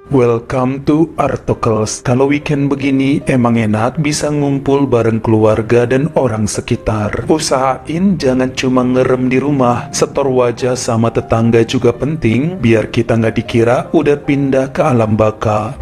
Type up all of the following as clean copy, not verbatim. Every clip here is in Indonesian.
Welcome to Artocles. Kalau weekend begini emang enak bisa ngumpul bareng keluarga dan orang sekitar. Usahain jangan cuma ngerem di rumah, setor wajah sama tetangga juga penting biar kita nggak dikira udah pindah ke alam baka.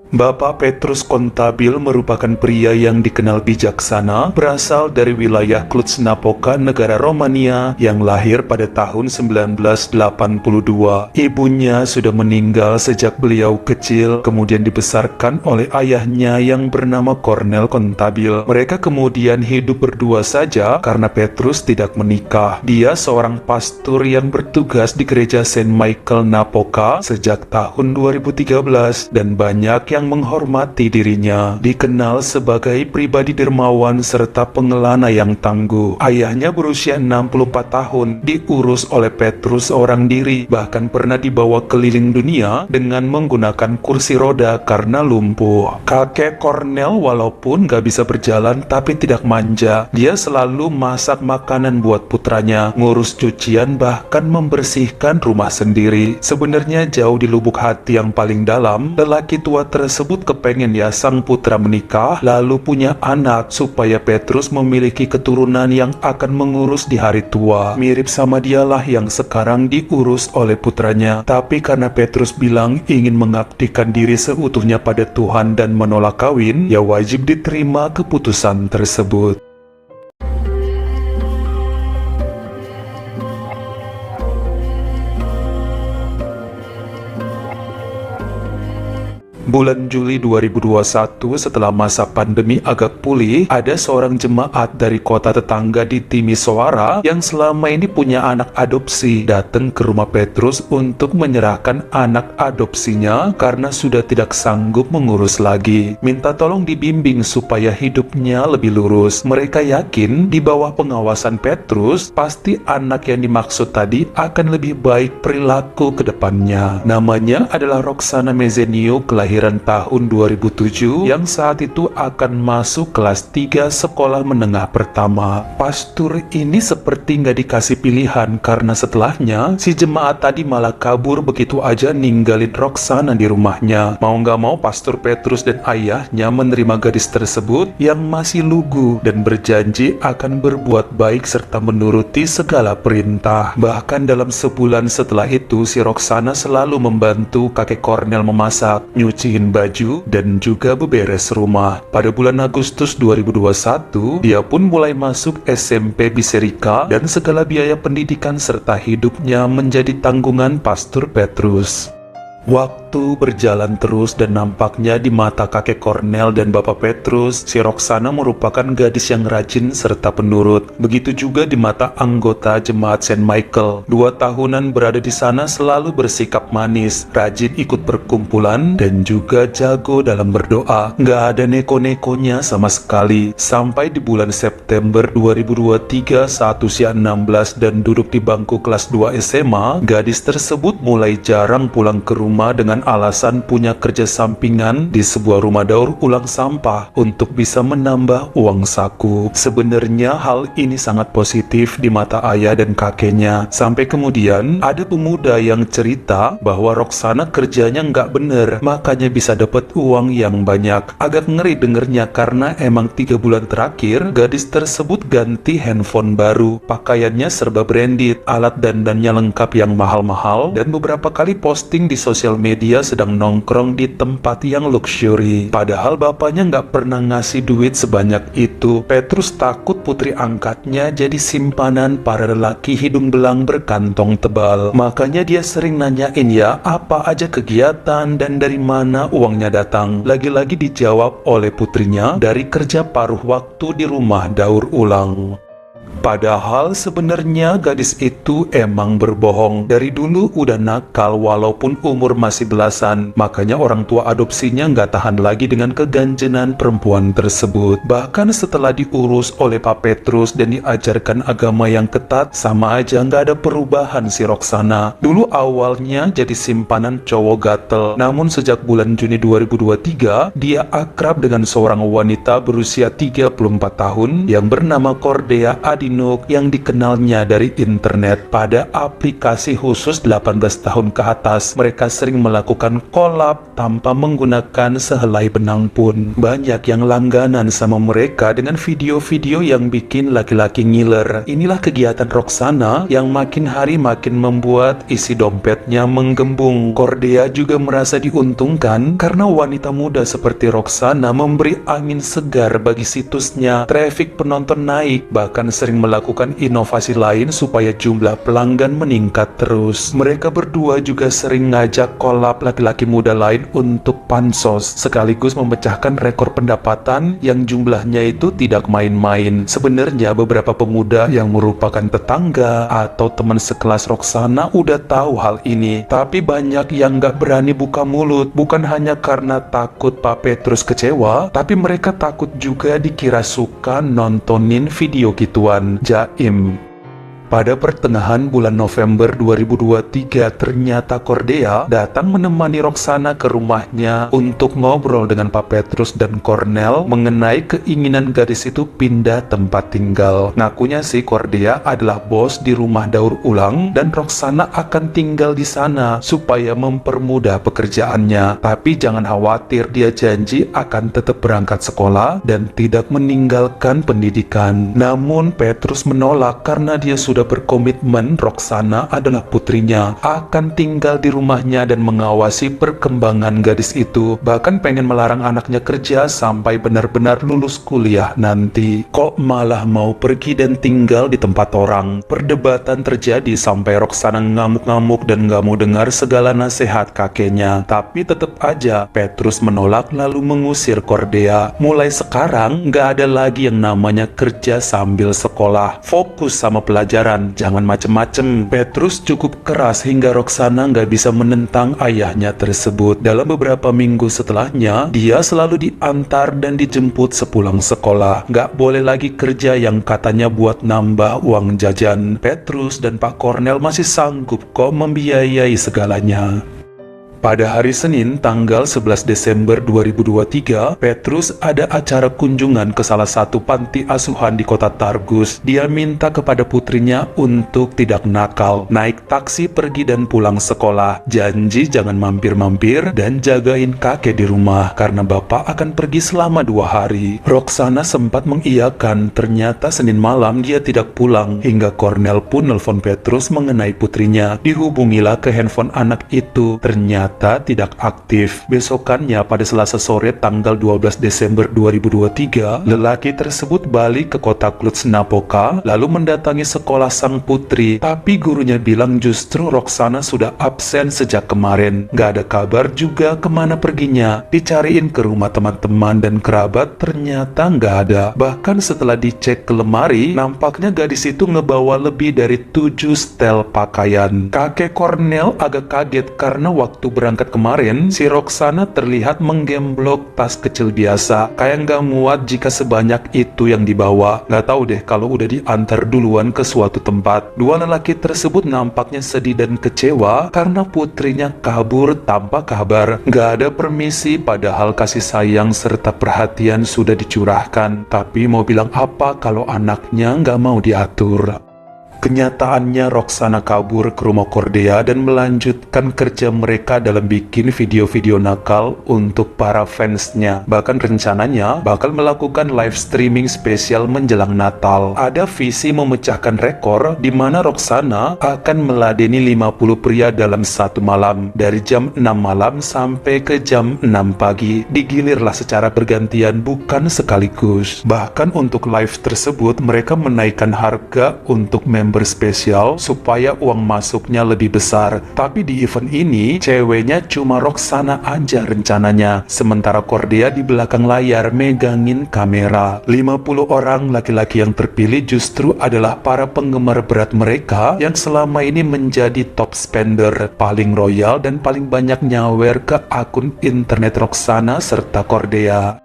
Bapak Petrus Kontabil merupakan pria yang dikenal bijaksana, berasal dari wilayah Cluj-Napoca, negara Romania, yang lahir pada tahun 1982. Ibunya sudah meninggal sejak beliau kecil, kemudian dibesarkan oleh ayahnya yang bernama Cornel Kontabil. Mereka kemudian hidup berdua saja karena Petrus tidak menikah. Dia seorang pastor yang bertugas di gereja Saint Michael Napoca sejak tahun 2013 dan banyak yang menghormati dirinya. Dikenal sebagai pribadi dermawan serta pengelana yang tangguh. Ayahnya berusia 64 tahun, diurus oleh Petrus seorang diri, bahkan pernah dibawa keliling dunia dengan menggunakan kursi roda karena lumpuh. Kakek Cornel walaupun gak bisa berjalan tapi tidak manja. Dia selalu masak makanan buat putranya, ngurus cucian, bahkan membersihkan rumah sendiri. Sebenarnya jauh di lubuk hati yang paling dalam, lelaki tua tersebut kepengen ya sang putra menikah lalu punya anak supaya Petrus memiliki keturunan yang akan mengurus di hari tua. Mirip sama dialah yang sekarang diurus oleh putranya. Tapi karena Petrus bilang ingin mengabdikan diri seutuhnya pada Tuhan dan menolak kawin, ya wajib diterima keputusan tersebut. Bulan Juli 2021, setelah masa pandemi agak pulih, ada seorang jemaat dari kota tetangga di Timisoara yang selama ini punya anak adopsi datang ke rumah Petrus untuk menyerahkan anak adopsinya karena sudah tidak sanggup mengurus lagi. Minta tolong dibimbing supaya hidupnya lebih lurus. Mereka yakin di bawah pengawasan Petrus, pasti anak yang dimaksud tadi akan lebih baik perilaku ke depannya. Namanya adalah Roxana Mezenio, kelahiran tahun 2007, yang saat itu akan masuk kelas 3 sekolah menengah pertama. Pastor ini seperti nggak dikasih pilihan karena setelahnya si jemaat tadi malah kabur begitu aja ninggalin Roxana di rumahnya. Mau nggak mau Pastor Petrus dan ayahnya menerima gadis tersebut yang masih lugu dan berjanji akan berbuat baik serta menuruti segala perintah. Bahkan dalam sebulan setelah itu si Roxana selalu membantu kakek Cornel memasak, nyuci baju, dan juga beberes rumah. Pada bulan Agustus 2021, dia pun mulai masuk SMP Biserika dan segala biaya pendidikan serta hidupnya menjadi tanggungan Pastor Petrus. Waktu berjalan terus dan nampaknya di mata kakek Cornel dan Bapak Petrus, si Roxana merupakan gadis yang rajin serta penurut. Begitu juga di mata anggota jemaat Saint Michael. 2 tahunan berada di sana selalu bersikap manis, rajin ikut perkumpulan, dan juga jago dalam berdoa. Nggak ada neko-nekonya sama sekali. Sampai di bulan September 2023 saat usia 16 dan duduk di bangku kelas 2 SMA, gadis tersebut mulai jarang pulang ke rumah dengan alasan punya kerja sampingan di sebuah rumah daur ulang sampah untuk bisa menambah uang saku. Sebenarnya hal ini sangat positif di mata ayah dan kakeknya. Sampai kemudian ada pemuda yang cerita bahwa Roxana kerjanya nggak bener, makanya bisa dapat uang yang banyak. Agak ngeri dengernya karena emang 3 bulan terakhir gadis tersebut ganti handphone baru, pakaiannya serba branded, alat dandannya lengkap yang mahal-mahal, dan beberapa kali posting di sosial media sedang nongkrong di tempat yang luxury. Padahal bapaknya nggak pernah ngasih duit sebanyak itu. Petrus takut putri angkatnya jadi simpanan para lelaki hidung belang berkantong tebal. Makanya dia sering nanyain ya apa aja kegiatan dan dari mana uangnya datang. Lagi-lagi dijawab oleh putrinya dari kerja paruh waktu di rumah daur ulang. Padahal sebenarnya gadis itu emang berbohong. Dari dulu udah nakal walaupun umur masih belasan. Makanya orang tua adopsinya nggak tahan lagi dengan keganjenan perempuan tersebut. Bahkan setelah diurus oleh Pak Petrus dan diajarkan agama yang ketat, sama aja nggak ada perubahan si Roxana. Dulu awalnya jadi simpanan cowok gatel. Namun sejak bulan Juni 2023, dia akrab dengan seorang wanita berusia 34 tahun yang bernama Cordea Adinuk yang dikenalnya dari internet. Pada aplikasi khusus 18 tahun ke atas, mereka sering melakukan collab tanpa menggunakan sehelai benang pun. Banyak yang langganan sama mereka dengan video-video yang bikin laki-laki ngiler. Inilah kegiatan Roxana yang makin hari makin membuat isi dompetnya menggembung. Cordea juga merasa diuntungkan karena wanita muda seperti Roxana memberi angin segar bagi situsnya. Traffic penonton naik, bahkan sering melakukan inovasi lain supaya jumlah pelanggan meningkat terus. Mereka berdua juga sering ngajak collab laki-laki muda lain untuk pansos, sekaligus memecahkan rekor pendapatan yang jumlahnya itu tidak main-main. Sebenarnya beberapa pemuda yang merupakan tetangga atau teman sekelas Roxana udah tahu hal ini, tapi banyak yang gak berani buka mulut, bukan hanya karena takut Pak Petrus kecewa, tapi mereka takut juga dikira suka nontonin video gituan. Jaim. Pada pertengahan bulan November 2023, ternyata Cordea datang menemani Roxana ke rumahnya untuk ngobrol dengan Pak Petrus dan Cornel mengenai keinginan gadis itu pindah tempat tinggal. Ngakunya sih Cordea adalah bos di rumah daur ulang dan Roxana akan tinggal di sana supaya mempermudah pekerjaannya. Tapi jangan khawatir, dia janji akan tetap berangkat sekolah dan tidak meninggalkan pendidikan. Namun Petrus menolak karena dia sudah berkomitmen Roxana adalah putrinya, akan tinggal di rumahnya dan mengawasi perkembangan gadis itu. Bahkan pengen melarang anaknya kerja sampai benar-benar lulus kuliah nanti. Kok malah mau pergi dan tinggal di tempat orang? Perdebatan terjadi sampai Roxana ngamuk-ngamuk dan gak mau dengar segala nasihat kakeknya. Tapi tetap aja Petrus menolak lalu mengusir Cordea. Mulai sekarang gak ada lagi yang namanya kerja sambil sekolah. Fokus sama pelajaran, jangan macem-macem. Petrus cukup keras hingga Roxana nggak bisa menentang ayahnya tersebut. Dalam beberapa minggu setelahnya, dia selalu diantar dan dijemput sepulang sekolah. Nggak boleh lagi kerja yang katanya buat nambah uang jajan. Petrus dan Pak Cornel masih sanggup kok membiayai segalanya. Pada hari Senin, tanggal 11 Desember 2023, Petrus ada acara kunjungan ke salah satu panti asuhan di kota Targus. Dia minta kepada putrinya untuk tidak nakal, naik taksi pergi dan pulang sekolah. Janji jangan mampir-mampir dan jagain kakek di rumah, karena bapak akan pergi selama 2 hari. Roxana sempat mengiyakan, ternyata Senin malam dia tidak pulang. Hingga Cornel pun nelpon Petrus mengenai putrinya. Dihubungilah ke handphone anak itu, ternyata tidak aktif. Besokannya pada Selasa sore tanggal 12 Desember 2023, lelaki tersebut balik ke kota Cluj-Napoca lalu mendatangi sekolah sang putri. Tapi gurunya bilang justru Roxana sudah absen sejak kemarin. Gak ada kabar juga kemana perginya. Dicariin ke rumah teman-teman dan kerabat, ternyata gak ada. Bahkan setelah dicek ke lemari, nampaknya gadis itu ngebawa lebih dari 7 setel pakaian. Kakek Cornel agak kaget karena waktu berangkat kemarin, si Roxana terlihat menggemblok tas kecil biasa, kayak nggak muat jika sebanyak itu yang dibawa. Nggak tahu deh kalau udah diantar duluan ke suatu tempat. Dua lelaki tersebut nampaknya sedih dan kecewa karena putrinya kabur tanpa kabar. Nggak ada permisi, padahal kasih sayang serta perhatian sudah dicurahkan. Tapi mau bilang apa kalau anaknya nggak mau diatur? Kenyataannya Roxana kabur ke rumah Cordea dan melanjutkan kerja mereka dalam bikin video-video nakal untuk para fansnya. Bahkan rencananya bakal melakukan live streaming spesial menjelang Natal. Ada visi memecahkan rekor di mana Roxana akan meladeni 50 pria dalam satu malam. Dari jam 6 malam sampai ke jam 6 pagi. Digilirlah secara bergantian, bukan sekaligus. Bahkan untuk live tersebut mereka menaikkan harga untuk member member spesial supaya uang masuknya lebih besar. Tapi di event ini, ceweknya cuma Roxana aja rencananya. Sementara Cordia di belakang layar megangin kamera. 50 orang laki-laki yang terpilih justru adalah para penggemar berat mereka yang selama ini menjadi top spender, paling royal dan paling banyak nyawer ke akun internet Roxana serta Cordia.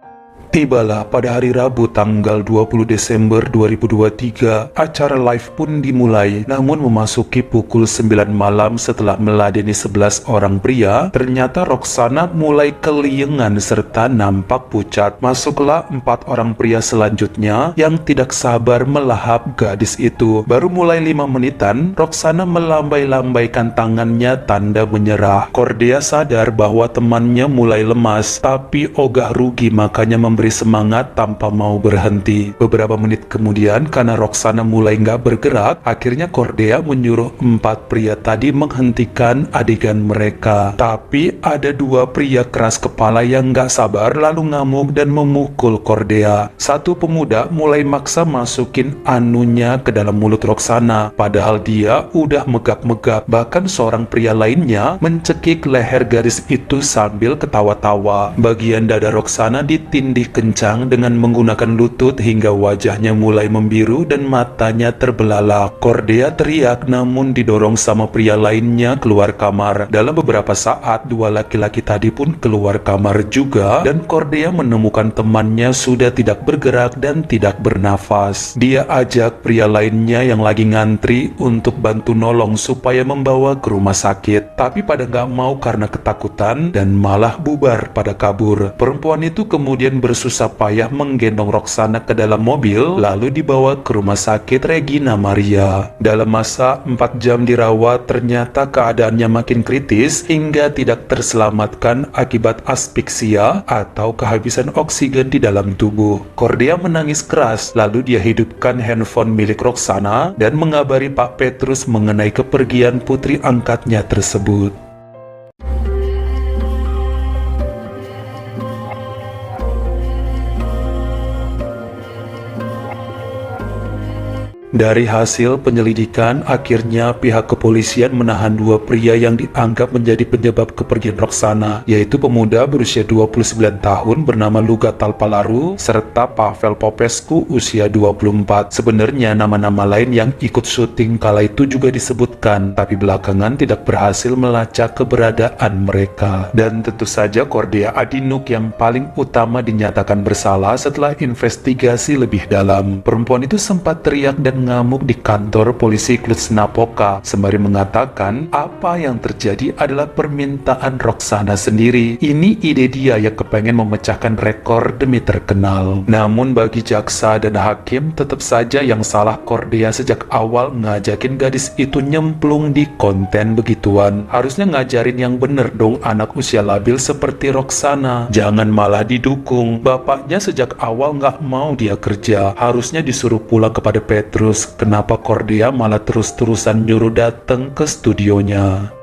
Tibalah pada hari Rabu tanggal 20 Desember 2023, acara live pun dimulai. Namun memasuki pukul 9 malam setelah meladeni 11 orang pria, ternyata Roxana mulai keliengan serta nampak pucat. Masuklah 4 orang pria selanjutnya yang tidak sabar melahap gadis itu. Baru mulai 5 menitan, Roxana melambai-lambaikan tangannya tanda menyerah. Cordia sadar bahwa temannya mulai lemas, tapi ogah rugi makanya memberi semangat tanpa mau berhenti. Beberapa menit kemudian, karena Roxana mulai nggak bergerak, akhirnya Cordia menyuruh 4 pria tadi menghentikan adegan mereka. Tapi ada 2 pria keras kepala yang nggak sabar lalu ngamuk dan memukul Cordia. Satu pemuda mulai maksa masukin anunya ke dalam mulut Roxana, padahal dia udah megap-megap. Bahkan seorang pria lainnya mencekik leher gadis itu sambil ketawa-tawa. Bagian dada Roxana ditindih kencang dengan menggunakan lutut hingga wajahnya mulai membiru dan matanya terbelalak. Cordia teriak namun didorong sama pria lainnya keluar kamar. Dalam beberapa saat, 2 laki-laki tadi pun keluar kamar juga dan Cordia menemukan temannya sudah tidak bergerak dan tidak bernafas. Dia ajak pria lainnya yang lagi ngantri untuk bantu nolong supaya membawa ke rumah sakit. Tapi pada nggak mau karena ketakutan dan malah bubar pada kabur. Perempuan itu kemudian bersusah payah menggendong Roxana ke dalam mobil lalu dibawa ke rumah sakit Regina Maria. Dalam masa 4 jam dirawat, ternyata keadaannya makin kritis hingga tidak terselamatkan akibat aspiksia atau kehabisan oksigen di dalam tubuh. Cordia menangis keras lalu dia hidupkan handphone milik Roxana dan mengabari Pak Petrus mengenai kepergian putri angkatnya tersebut. Dari hasil penyelidikan, akhirnya pihak kepolisian menahan 2 pria yang dianggap menjadi penyebab kepergian Roxana, yaitu pemuda berusia 29 tahun bernama Luga Talpalaru serta Pavel Popescu usia 24. Sebenarnya nama-nama lain yang ikut syuting kala itu juga disebutkan, tapi belakangan tidak berhasil melacak keberadaan mereka. Dan tentu saja Cordia Adinuk yang paling utama dinyatakan bersalah setelah investigasi lebih dalam. Perempuan itu sempat teriak dan ngamuk di kantor polisi Cluj-Napoca sembari mengatakan apa yang terjadi adalah permintaan Roxana sendiri. Ini ide dia yang kepengen memecahkan rekor demi terkenal. Namun bagi jaksa dan hakim, tetap saja yang salah Cordia sejak awal ngajakin gadis itu nyemplung di konten begituan. Harusnya ngajarin yang bener dong anak usia labil seperti Roxana. Jangan malah didukung. Bapaknya sejak awal nggak mau dia kerja. Harusnya disuruh pulang kepada Petrus. Kenapa Cordia malah terus-terusan nyuruh dateng ke studionya?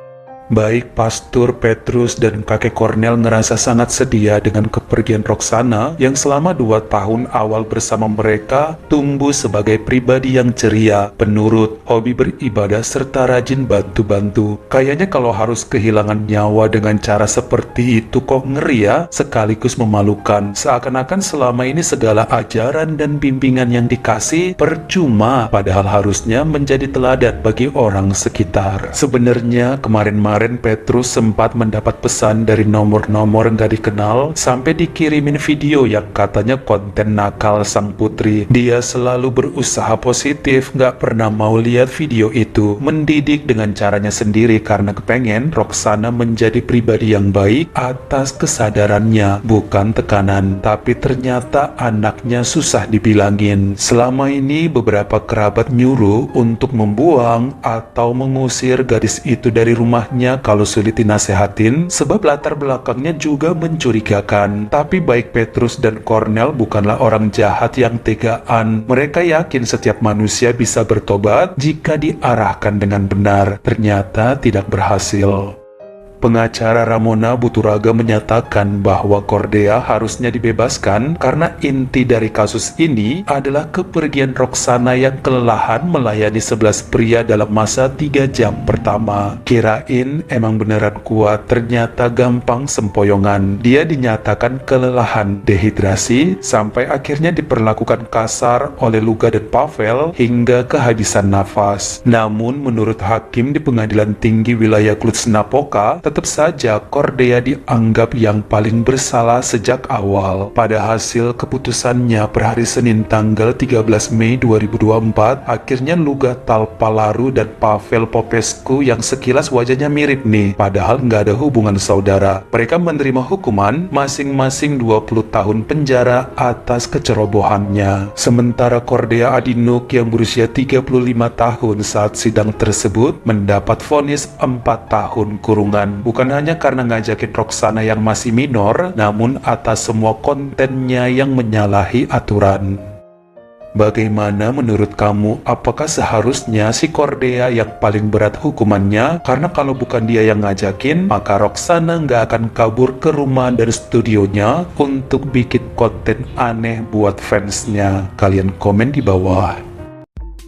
Baik Pastor Petrus dan kakek Cornel ngerasa sangat sedia dengan kepergian Roxana yang selama 2 tahun awal bersama mereka tumbuh sebagai pribadi yang ceria, penurut, hobi beribadah, serta rajin bantu-bantu. Kayaknya kalau harus kehilangan nyawa dengan cara seperti itu kok ngeri ya, sekaligus memalukan. Seakan-akan selama ini segala ajaran dan bimbingan yang dikasih percuma, padahal harusnya menjadi teladan bagi orang sekitar. Sebenarnya kemarin Petrus sempat mendapat pesan dari nomor-nomor nggak dikenal sampai dikirimin video yang katanya konten nakal sang putri. Dia selalu berusaha positif, nggak pernah mau lihat video itu, mendidik dengan caranya sendiri karena kepengen Roxana menjadi pribadi yang baik atas kesadarannya, bukan tekanan. Tapi ternyata anaknya susah dibilangin. Selama ini beberapa kerabat nyuruh untuk membuang atau mengusir gadis itu dari rumahnya kalau sulit dinasehatin, sebab latar belakangnya juga mencurigakan. Tapi baik Petrus dan Cornel bukanlah orang jahat yang tegaan. Mereka yakin setiap manusia bisa bertobat jika diarahkan dengan benar. Ternyata tidak berhasil. Pengacara Ramona Buturaga menyatakan bahwa Cordea harusnya dibebaskan karena inti dari kasus ini adalah kepergian Roxana yang kelelahan melayani 11 pria dalam masa 3 jam pertama. Kirain emang beneran kuat, ternyata gampang sempoyongan. Dia dinyatakan kelelahan, dehidrasi, sampai akhirnya diperlakukan kasar oleh Luga dan Pavel hingga kehabisan nafas. Namun menurut hakim di Pengadilan Tinggi Wilayah Cluj-Napoca, tetap saja Cordea dianggap yang paling bersalah sejak awal. Pada hasil keputusannya per hari Senin tanggal 13 Mei 2024, akhirnya Luga Talpalaru dan Pavel Popescu yang sekilas wajahnya mirip nih, padahal nggak ada hubungan saudara. Mereka menerima hukuman masing-masing 20 tahun penjara atas kecerobohannya. Sementara Cordea Adinuk yang berusia 35 tahun saat sidang tersebut mendapat vonis 4 tahun kurungan. Bukan hanya karena ngajakin Roxana yang masih minor, namun atas semua kontennya yang menyalahi aturan. Bagaimana menurut kamu? Apakah seharusnya si Cordea yang paling berat hukumannya? Karena kalau bukan dia yang ngajakin, maka Roxana nggak akan kabur ke rumah dan studionya untuk bikin konten aneh buat fansnya. Kalian komen di bawah.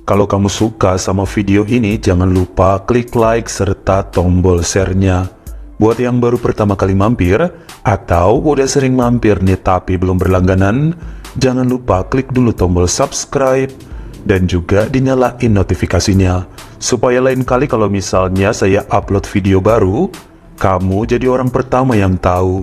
Kalau kamu suka sama video ini, jangan lupa klik like serta tombol share-nya. Buat yang baru pertama kali mampir, atau udah sering mampir nih tapi belum berlangganan, jangan lupa klik dulu tombol subscribe, dan juga dinyalain notifikasinya, supaya lain kali kalau misalnya saya upload video baru, kamu jadi orang pertama yang tahu.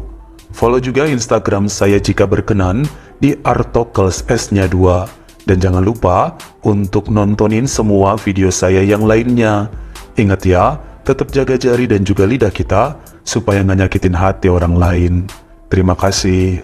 Follow juga Instagram saya jika berkenan di Artokels S-nya 2. Dan jangan lupa untuk nontonin semua video saya yang lainnya. Ingat ya, tetap jaga jari dan juga lidah kita supaya nggak nyakitin hati orang lain. Terima kasih.